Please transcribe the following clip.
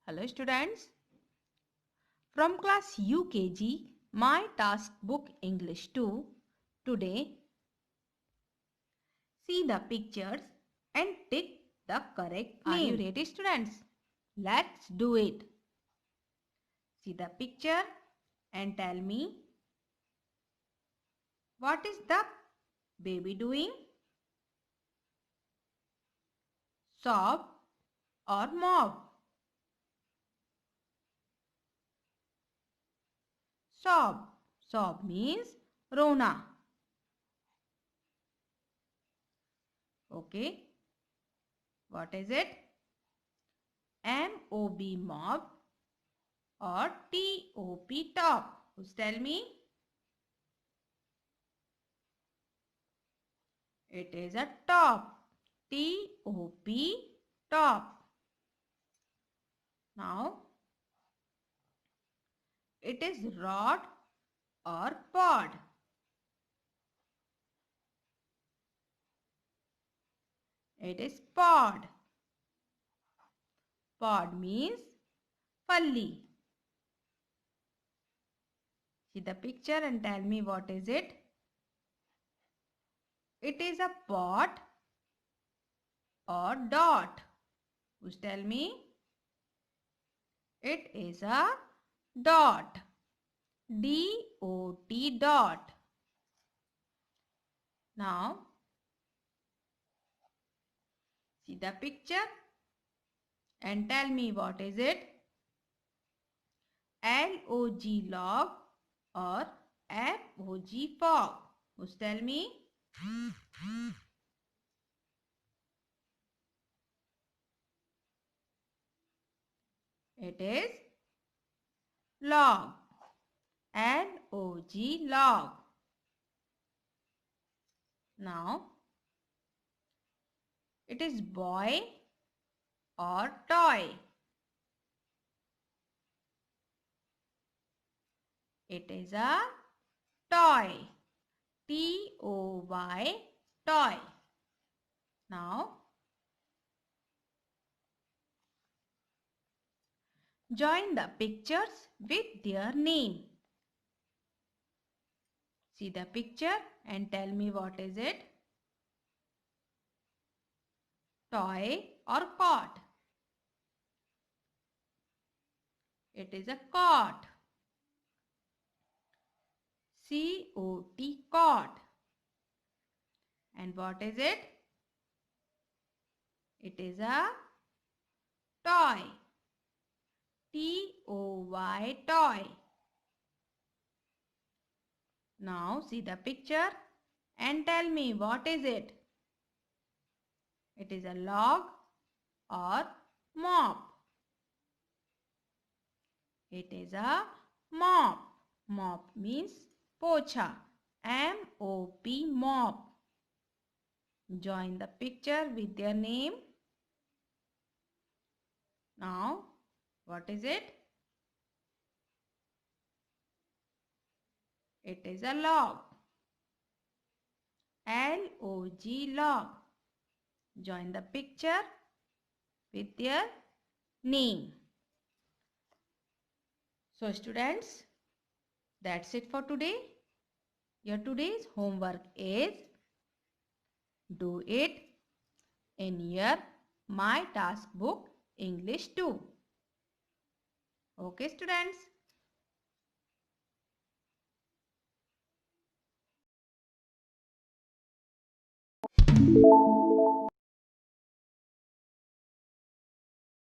Hello students. From class UKG, my task book English 2. Today, see the pictures and tick the correct name. Are you ready students? Let's do it. See the picture and tell me, what is the baby doing? Sob or mob? Sob. Sob means Rona. Okay. What is it? M-O-B mob or T-O-P top? Who's tell me? It is a top. T-O-P top. Now, it is rod or pod. It is pod. Pod means falli. See the picture and tell me what is it. It is a pot or dot. Who's tell me? It is a dot. D-O-T dot. Now, see the picture and tell me what is it. L-O-G log or F-O-G fog. Who's tell me? It is log. L-O-G log. Now, it is boy or toy. It is a toy. T-O-Y toy. Now, join the pictures with their name. See the picture and tell me what is it. Toy or cot? It is a cot. C-O-T cot. And what is it? It is a toy. T-O-Y toy. Now see the picture and tell me what is it. It is a log or mop. It is a mop. Mop means pocha. M-O-P mop. Join the picture with their name. Now, what is it? It is a log. L-O-G log. Join the picture with their name. So students, that's it for today. Your today's homework is do it in your My Task Book English 2. Okay students.